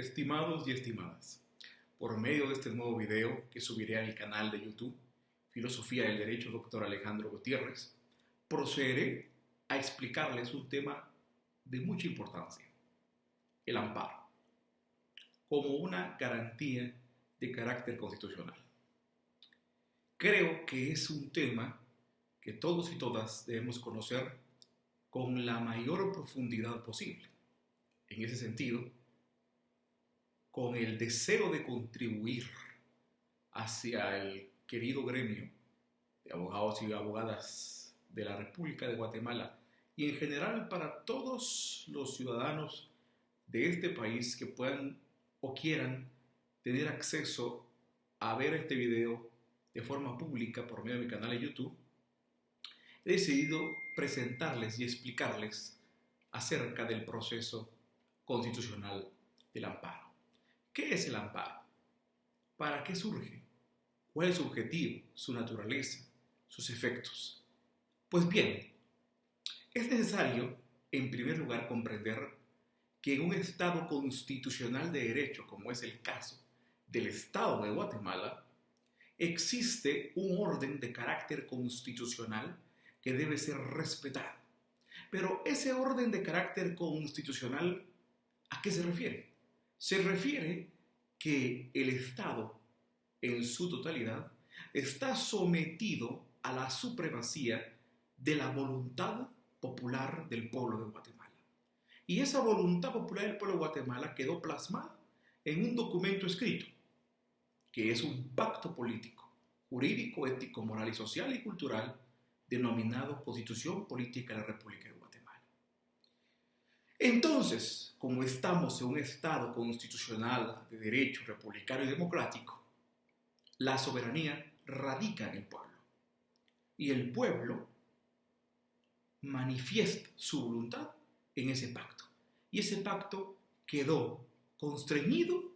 Estimados y estimadas, por medio de este nuevo video que subiré a mi canal de YouTube, Filosofía del Derecho, Dr. Alejandro Gutiérrez, procederé a explicarles un tema de mucha importancia, el amparo, como una garantía de carácter constitucional. Creo que es un tema que todos y todas debemos conocer con la mayor profundidad posible. En ese sentido, con el deseo de contribuir hacia el querido gremio de abogados y abogadas de la República de Guatemala y en general para todos los ciudadanos de este país que puedan o quieran tener acceso a ver este video de forma pública por medio de mi canal de YouTube, he decidido presentarles y explicarles acerca del proceso constitucional del amparo. ¿Qué es el amparo? ¿Para qué surge? ¿Cuál es su objetivo, su naturaleza, sus efectos? Pues bien, es necesario, en primer lugar, comprender que en un Estado constitucional de derecho, como es el caso del Estado de Guatemala, existe un orden de carácter constitucional que debe ser respetado. Pero ese orden de carácter constitucional, ¿a qué se refiere? Se refiere que el Estado, en su totalidad, está sometido a la supremacía de la voluntad popular del pueblo de Guatemala. Y esa voluntad popular del pueblo de Guatemala quedó plasmada en un documento escrito, que es un pacto político, jurídico, ético, moral y social y cultural, denominado Constitución Política de la República de Guatemala. Entonces, como estamos en un Estado constitucional de derecho republicano y democrático, la soberanía radica en el pueblo. Y el pueblo manifiesta su voluntad en ese pacto. Y ese pacto quedó constreñido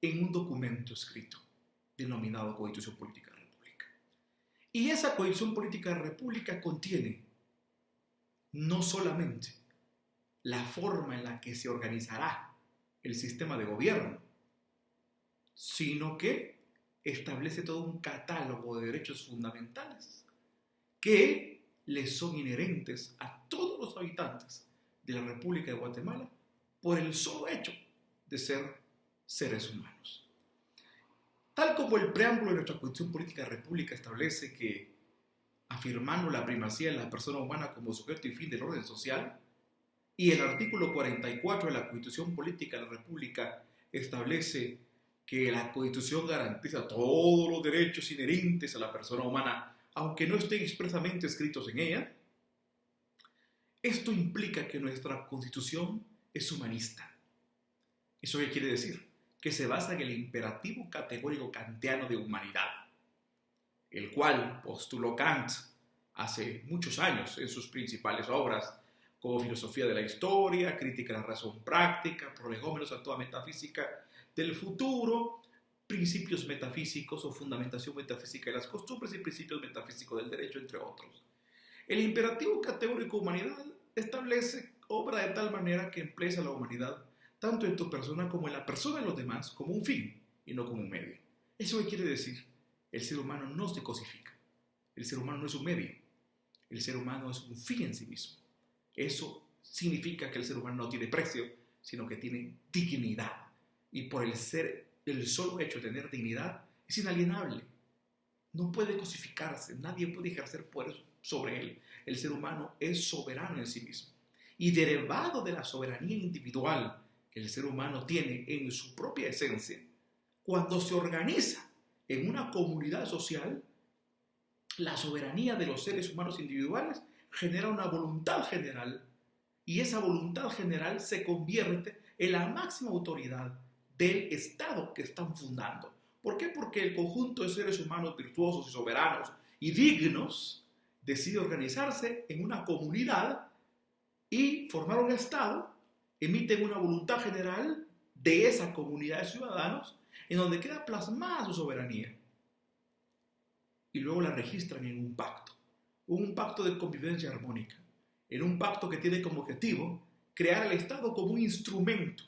en un documento escrito denominado Constitución Política de la República. Y esa Constitución Política de la República contiene no solamente la forma en la que se organizará el sistema de gobierno, sino que establece todo un catálogo de derechos fundamentales que les son inherentes a todos los habitantes de la República de Guatemala por el solo hecho de ser seres humanos. Tal como el preámbulo de nuestra Constitución Política de la República establece que, afirmando la primacía de la persona humana como sujeto y fin del orden social, y el artículo 44 de la Constitución Política de la República establece que la Constitución garantiza todos los derechos inherentes a la persona humana, aunque no estén expresamente escritos en ella. Esto implica que nuestra Constitución es humanista. ¿Eso qué quiere decir? Que se basa en el imperativo categórico kantiano de humanidad, el cual postuló Kant hace muchos años en sus principales obras, como Filosofía de la Historia, Crítica a la Razón Práctica, Prolegómenos a toda metafísica del futuro, Principios metafísicos o Fundamentación metafísica de las costumbres y Principios metafísicos del derecho, entre otros. El imperativo categórico humanidad establece obra de tal manera que emplea a la humanidad tanto en tu persona como en la persona de los demás como un fin y no como un medio. ¿Eso qué quiere decir? El ser humano no se cosifica. El ser humano no es un medio. El ser humano es un fin en sí mismo. Eso significa que el ser humano no tiene precio, sino que tiene dignidad. Y por el solo hecho de tener dignidad, es inalienable. No puede cosificarse, nadie puede ejercer poder sobre él. El ser humano es soberano en sí mismo. Y derivado de la soberanía individual que el ser humano tiene en su propia esencia, cuando se organiza en una comunidad social, la soberanía de los seres humanos individuales genera una voluntad general y esa voluntad general se convierte en la máxima autoridad del Estado que están fundando. ¿Por qué? Porque el conjunto de seres humanos virtuosos y soberanos y dignos decide organizarse en una comunidad y formar un Estado, emiten una voluntad general de esa comunidad de ciudadanos en donde queda plasmada su soberanía y luego la registran en un pacto de convivencia armónica, en un pacto que tiene como objetivo crear el Estado como un instrumento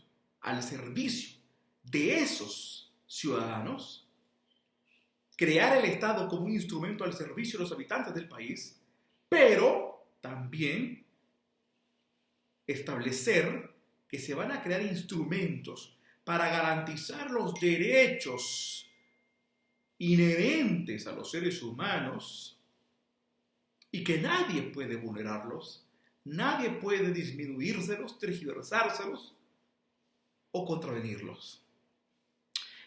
al servicio de esos ciudadanos, crear el Estado como un instrumento al servicio de los habitantes del país, pero también establecer que se van a crear instrumentos para garantizar los derechos inherentes a los seres humanos y que nadie puede vulnerarlos, nadie puede disminuírselos, tergiversárselos o contravenirlos.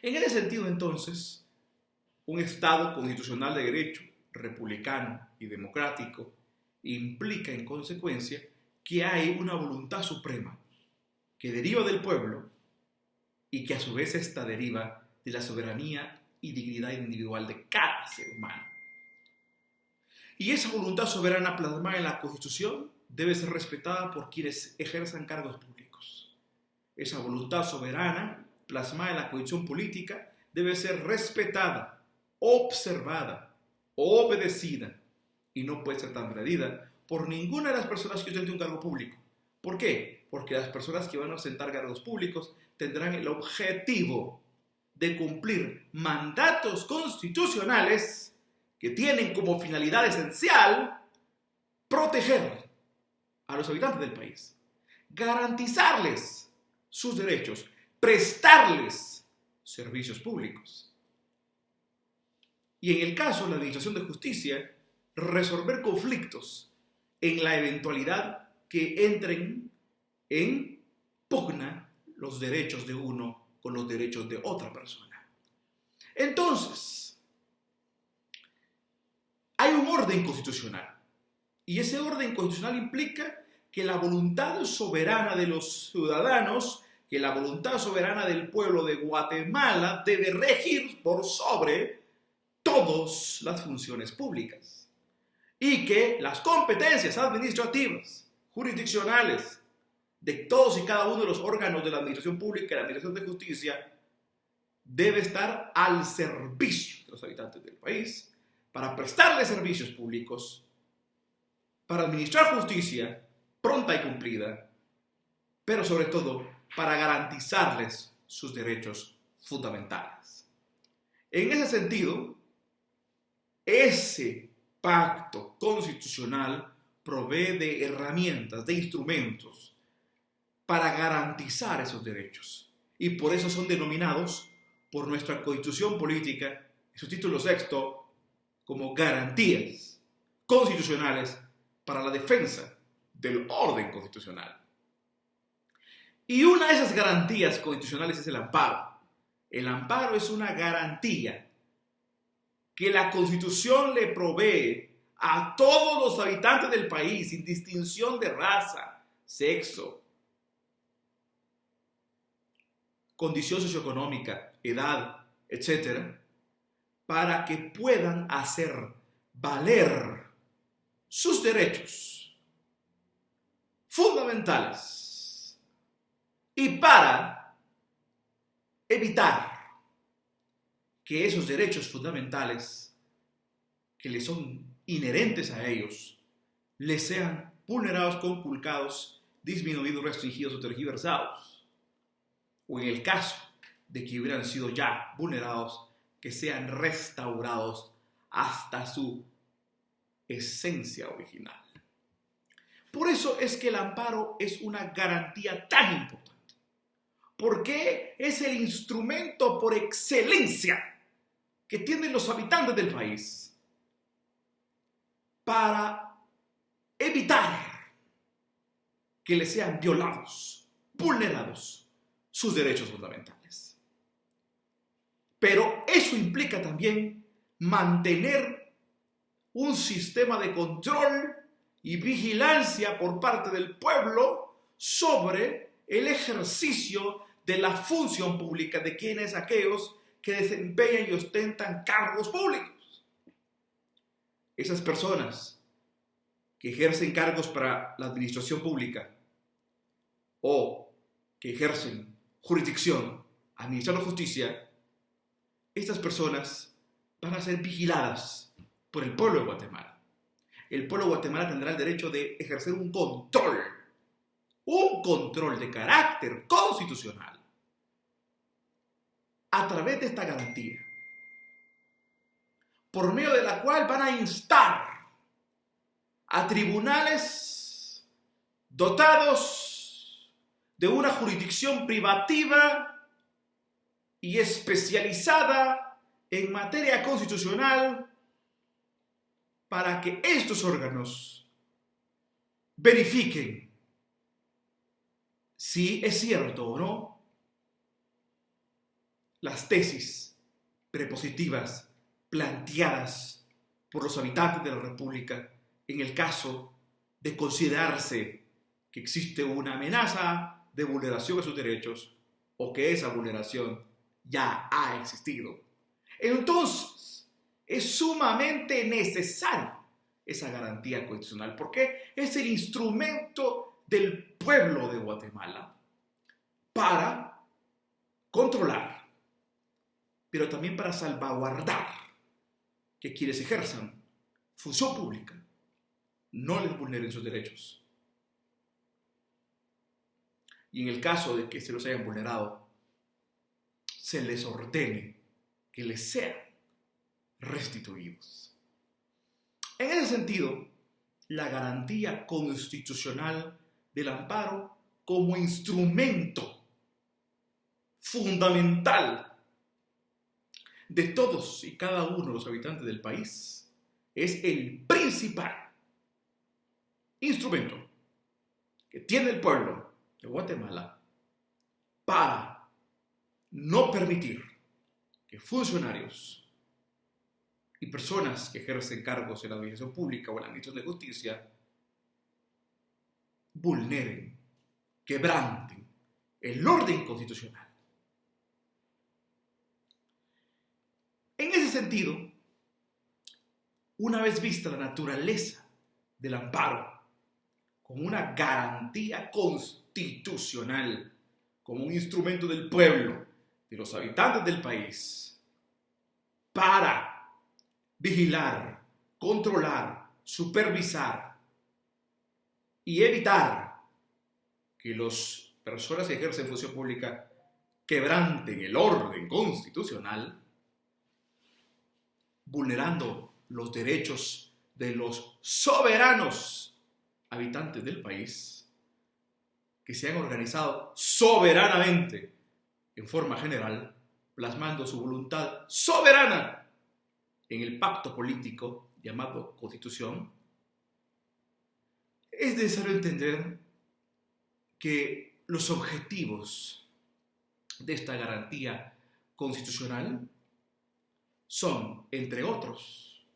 En ese sentido, entonces, un Estado constitucional de derecho, republicano y democrático implica en consecuencia que hay una voluntad suprema que deriva del pueblo y que a su vez esta deriva de la soberanía y dignidad individual de cada ser humano. Y esa voluntad soberana plasmada en la Constitución debe ser respetada por quienes ejerzan cargos públicos. Esa voluntad soberana plasmada en la Constitución política debe ser respetada, observada, obedecida y no puede ser transgredida por ninguna de las personas que ostenten un cargo público. ¿Por qué? Porque las personas que van a ostentar cargos públicos tendrán el objetivo de cumplir mandatos constitucionales que tienen como finalidad esencial proteger a los habitantes del país, garantizarles sus derechos, prestarles servicios públicos. Y en el caso de la Administración de Justicia, resolver conflictos en la eventualidad que entren en pugna los derechos de uno con los derechos de otra persona. Entonces, hay un orden constitucional y ese orden constitucional implica que la voluntad soberana de los ciudadanos, que la voluntad soberana del pueblo de Guatemala debe regir por sobre todas las funciones públicas y que las competencias administrativas, jurisdiccionales, de todos y cada uno de los órganos de la administración pública y la administración de justicia debe estar al servicio de los habitantes del país para prestarles servicios públicos, para administrar justicia pronta y cumplida, pero sobre todo para garantizarles sus derechos fundamentales. En ese sentido, ese pacto constitucional provee de herramientas, de instrumentos para garantizar esos derechos. Y por eso son denominados por nuestra Constitución Política, en su título sexto, como garantías constitucionales para la defensa del orden constitucional. Y una de esas garantías constitucionales es el amparo. El amparo es una garantía que la Constitución le provee a todos los habitantes del país, sin distinción de raza, sexo, condición socioeconómica, edad, etc., para que puedan hacer valer sus derechos fundamentales y para evitar que esos derechos fundamentales que les son inherentes a ellos les sean vulnerados, conculcados, disminuidos, restringidos o tergiversados. O en el caso de que hubieran sido ya vulnerados, que sean restaurados hasta su esencia original. Por eso es que el amparo es una garantía tan importante, porque es el instrumento por excelencia que tienen los habitantes del país para evitar que les sean violados, vulnerados sus derechos fundamentales. Pero eso implica también mantener un sistema de control y vigilancia por parte del pueblo sobre el ejercicio de la función pública de quienes aquellos que desempeñan y ostentan cargos públicos. Esas personas que ejercen cargos para la administración pública o que ejercen jurisdicción, administrando justicia, estas personas van a ser vigiladas por el pueblo de Guatemala. El pueblo de Guatemala tendrá el derecho de ejercer un control de carácter constitucional a través de esta garantía, por medio de la cual van a instar a tribunales dotados de una jurisdicción privativa y especializada en materia constitucional para que estos órganos verifiquen si es cierto o no las tesis prepositivas planteadas por los habitantes de la República en el caso de considerarse que existe una amenaza de vulneración de sus derechos o que esa vulneración ya ha existido. Entonces, es sumamente necesaria esa garantía constitucional porque es el instrumento del pueblo de Guatemala para controlar, pero también para salvaguardar que quienes ejerzan función pública no les vulneren sus derechos. Y en el caso de que se los hayan vulnerado, se les ordene que les sean restituidos. En ese sentido, la garantía constitucional del amparo como instrumento fundamental de todos y cada uno de los habitantes del país es el principal instrumento que tiene el pueblo de Guatemala para no permitir que funcionarios y personas que ejercen cargos en la administración pública o en la administración de justicia vulneren, quebranten el orden constitucional. En ese sentido, una vez vista la naturaleza del amparo como una garantía constitucional, como un instrumento del pueblo, de los habitantes del país, para vigilar, controlar, supervisar y evitar que las personas que ejercen función pública quebranten el orden constitucional, vulnerando los derechos de los soberanos habitantes del país, que se han organizado soberanamente en forma general, plasmando su voluntad soberana en el pacto político llamado Constitución. Es necesario entender que los objetivos de esta garantía constitucional son, entre otros,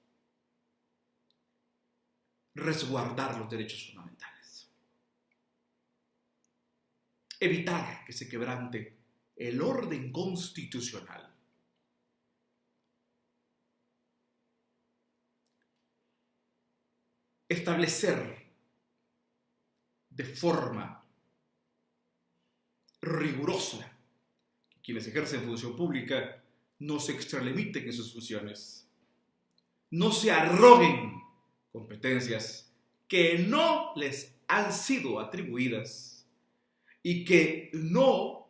resguardar los derechos fundamentales, evitar que se quebrante el orden constitucional, establecer de forma rigurosa que quienes ejercen función pública no se extralimiten en sus funciones, no se arroguen competencias que no les han sido atribuidas y que no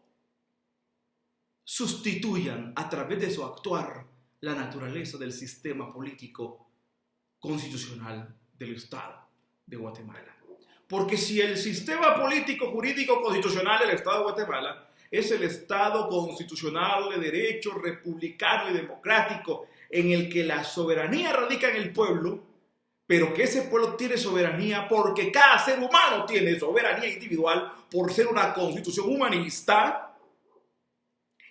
sustituyan a través de su actuar la naturaleza del sistema político constitucional del Estado de Guatemala. Porque si el sistema político, jurídico, constitucional del Estado de Guatemala es el Estado constitucional de derecho, republicano y democrático, en el que la soberanía radica en el pueblo, pero que ese pueblo tiene soberanía porque cada ser humano tiene soberanía individual por ser una constitución humanista,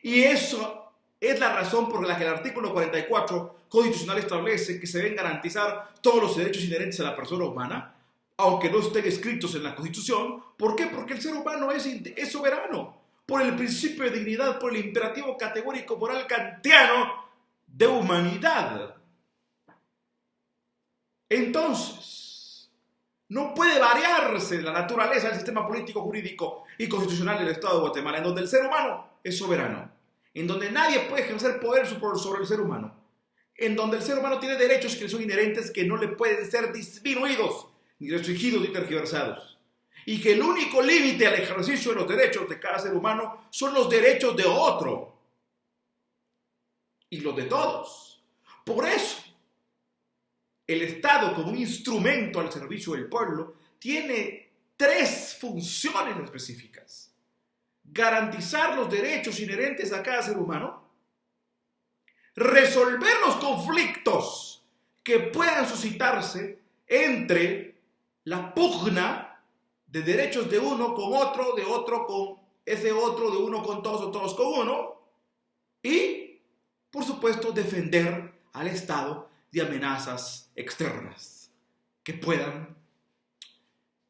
y eso es la razón por la que el artículo 44 constitucional establece que se deben garantizar todos los derechos inherentes a la persona humana, aunque no estén escritos en la Constitución. ¿Por qué? Porque el ser humano es soberano por el principio de dignidad, por el imperativo categórico moral kantiano de humanidad. Entonces, no puede variarse la naturaleza del sistema político, jurídico y constitucional del Estado de Guatemala, en donde el ser humano es soberano, en donde nadie puede ejercer poder sobre el ser humano, en donde el ser humano tiene derechos que son inherentes, que no le pueden ser disminuidos, ni restringidos, ni tergiversados, y que el único límite al ejercicio de los derechos de cada ser humano son los derechos de otro. y los de todos. Por eso, el Estado, como un instrumento al servicio del pueblo, tiene 3 funciones específicas: garantizar los derechos inherentes a cada ser humano, resolver los conflictos que puedan suscitarse entre la pugna de derechos de uno con otro, de otro con ese otro, de uno con todos o todos con uno, y, por supuesto, defender al Estado de amenazas externas que puedan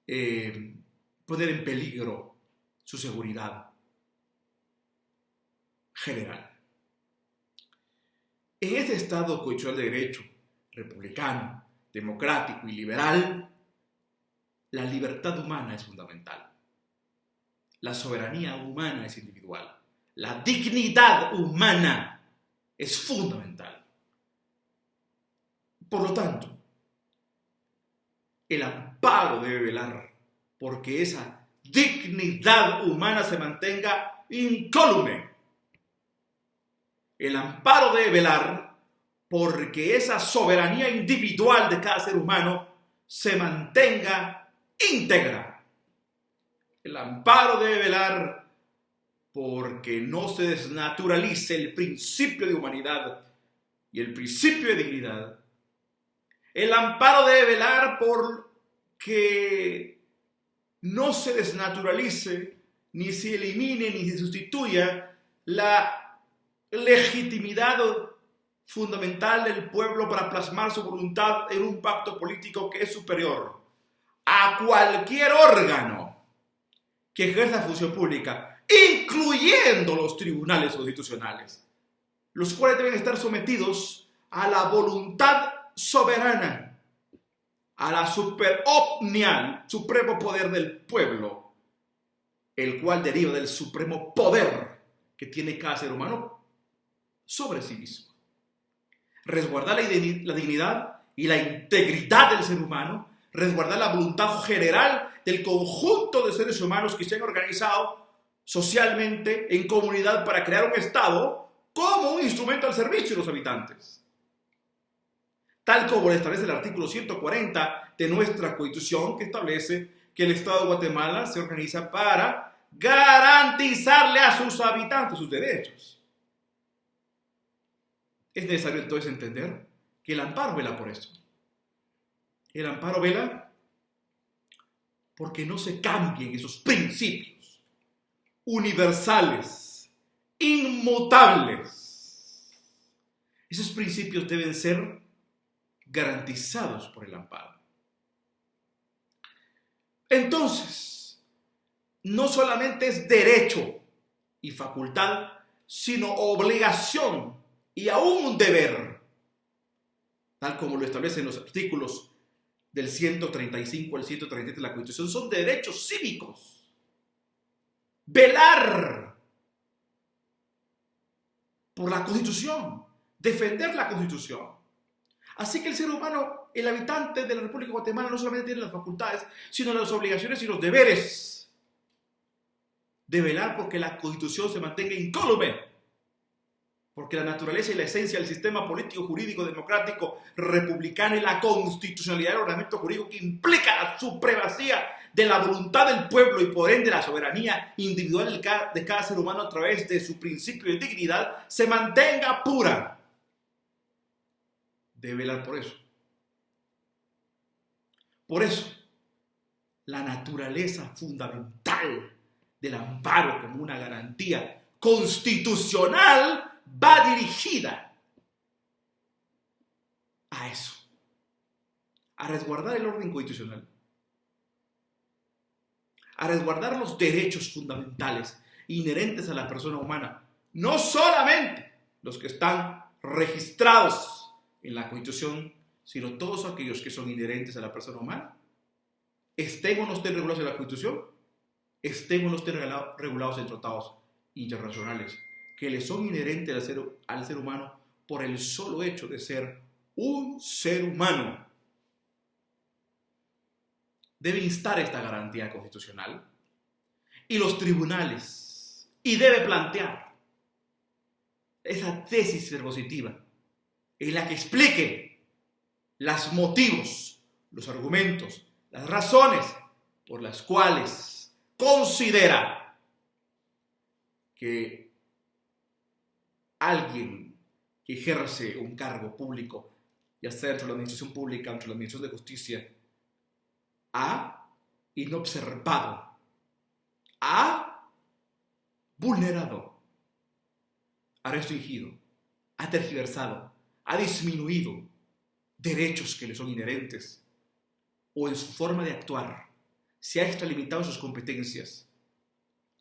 poner en peligro su seguridad general. En este Estado constitucional de derecho, republicano, democrático y liberal, la libertad humana es fundamental. La soberanía humana es individual. La dignidad humana es fundamental. Por lo tanto, el amparo debe velar porque esa dignidad humana se mantenga incólume. El amparo debe velar porque esa soberanía individual de cada ser humano se mantenga íntegra. El amparo debe velar porque no se desnaturalice el principio de humanidad y el principio de dignidad. El amparo debe velar por que no se desnaturalice, ni se elimine, ni se sustituya la legitimidad fundamental del pueblo para plasmar su voluntad en un pacto político que es superior a cualquier órgano que ejerza función pública, incluyendo los tribunales constitucionales, los cuales deben estar sometidos a la voluntad soberana, a la superomnial, supremo poder del pueblo, el cual deriva del supremo poder que tiene cada ser humano sobre sí mismo. Resguardar la dignidad y la integridad del ser humano, resguardar la voluntad general del conjunto de seres humanos que se han organizado socialmente en comunidad para crear un Estado como un instrumento al servicio de los habitantes. Tal como lo establece el artículo 140 de nuestra Constitución, que establece que el Estado de Guatemala se organiza para garantizarle a sus habitantes sus derechos. Es necesario entonces entender que el amparo vela por esto. El amparo vela porque no se cambien esos principios universales, inmutables. Esos principios deben ser garantizados por el amparo. Entonces, no solamente es derecho y facultad, sino obligación y aún un deber, tal como lo establecen los artículos del 135 al 137 de la Constitución. Son derechos cívicos. Velar por la Constitución, defender la Constitución. Así que el ser humano, el habitante de la República de Guatemala, no solamente tiene las facultades, sino las obligaciones y los deberes de velar porque la Constitución se mantenga incólume, porque la naturaleza y la esencia del sistema político, jurídico, democrático, republicano y la constitucionalidad del ordenamiento jurídico que implica la supremacía de la voluntad del pueblo y por ende la soberanía individual de cada ser humano a través de su principio de dignidad, se mantenga pura. Debe velar por eso. Por eso, la naturaleza fundamental del amparo como una garantía constitucional va dirigida a eso, a resguardar el orden constitucional, a resguardar los derechos fundamentales inherentes a la persona humana, no solamente los que están registrados en la Constitución, sino todos aquellos que son inherentes a la persona humana, estén o no estén regulados en la Constitución, estén o no estén regulados en tratados internacionales, que le son inherentes al ser humano por el solo hecho de ser un ser humano. Debe instar esta garantía constitucional y los tribunales, y debe plantear esa tesis propositiva en la que explique los motivos, los argumentos, las razones por las cuales considera que alguien que ejerce un cargo público, ya sea dentro de la administración pública, dentro de la administración de justicia, ha inobservado, ha vulnerado, ha restringido, ha tergiversado, ha disminuido derechos que le son inherentes, o en su forma de actuar se ha extralimitado sus competencias,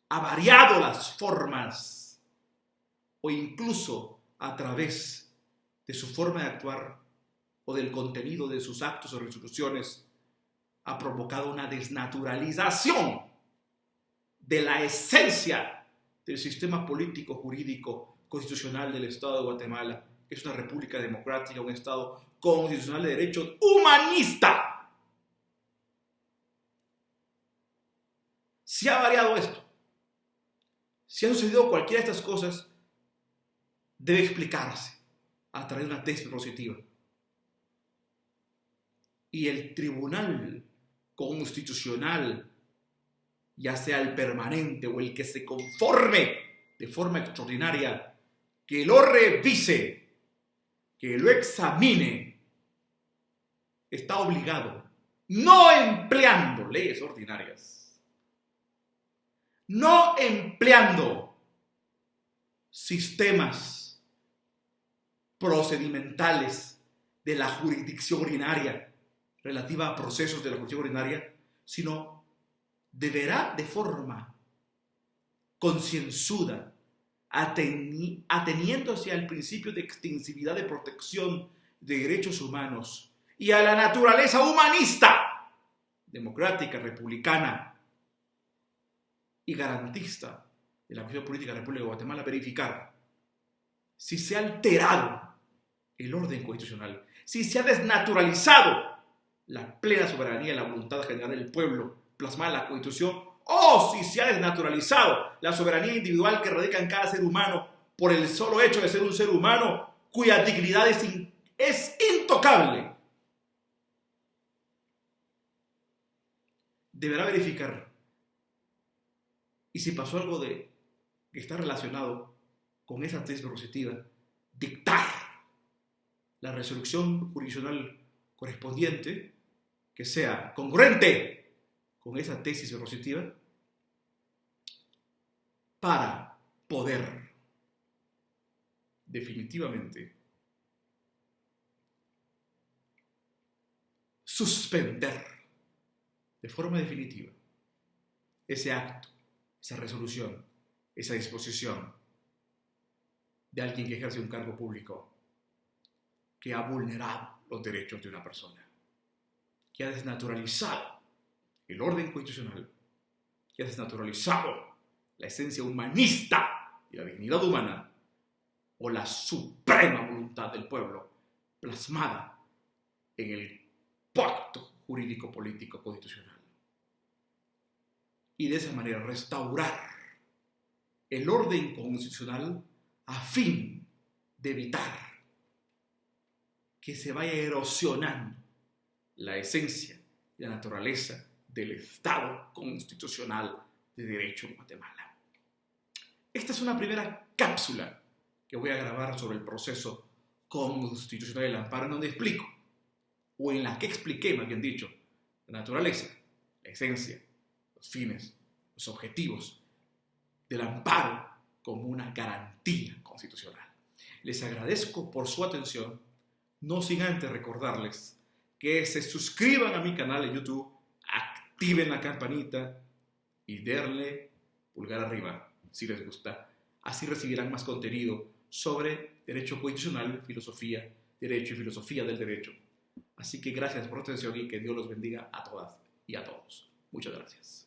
ha variado las formas, o incluso a través de su forma de actuar o del contenido de sus actos o resoluciones, ha provocado una desnaturalización de la esencia del sistema político, jurídico, constitucional del Estado de Guatemala, que es una república democrática, un Estado constitucional de derechos humanista. Si ha variado esto, si ha sucedido cualquiera de estas cosas, debe explicarse a través de una tesis propositiva. Y el Tribunal Constitucional, ya sea el permanente o el que se conforme de forma extraordinaria, que lo revise, que lo examine, está obligado, no empleando leyes ordinarias, no empleando sistemas procedimentales de la jurisdicción ordinaria relativa a procesos de la jurisdicción ordinaria, sino deberá de forma concienzuda, ateniéndose al principio de extensividad de protección de derechos humanos y a la naturaleza humanista, democrática, republicana y garantista de la Constitución Política de la República de Guatemala, verificar si se ha alterado el orden constitucional, si se ha desnaturalizado la plena soberanía y la voluntad general del pueblo plasmada en la Constitución, o si se ha desnaturalizado la soberanía individual que radica en cada ser humano por el solo hecho de ser un ser humano cuya dignidad es intocable. Deberá verificar, y si pasó algo que está relacionado con esa tesis propositiva, dictar la resolución jurisdiccional correspondiente que sea congruente con esa tesis propositiva para poder definitivamente suspender de forma definitiva ese acto, esa resolución, esa disposición de alguien que ejerce un cargo público que ha vulnerado los derechos de una persona, que ha desnaturalizado el orden constitucional, que ha desnaturalizado la esencia humanista y la dignidad humana, o la suprema voluntad del pueblo plasmada en el pacto jurídico político constitucional. Y de esa manera restaurar el orden constitucional a fin de evitar que se vaya erosionando la esencia y la naturaleza del Estado constitucional de derecho en Guatemala. Esta es una primera cápsula que voy a grabar sobre el proceso constitucional del amparo, en donde explico, o en la que expliqué, más bien dicho, la naturaleza, la esencia, los fines, los objetivos del amparo como una garantía constitucional. Les agradezco por su atención, no sin antes recordarles que se suscriban a mi canal de YouTube, activen la campanita y denle pulgar arriba si les gusta. Así recibirán más contenido sobre derecho constitucional, filosofía, derecho y filosofía del derecho. Así que gracias por su atención y que Dios los bendiga a todas y a todos. Muchas gracias.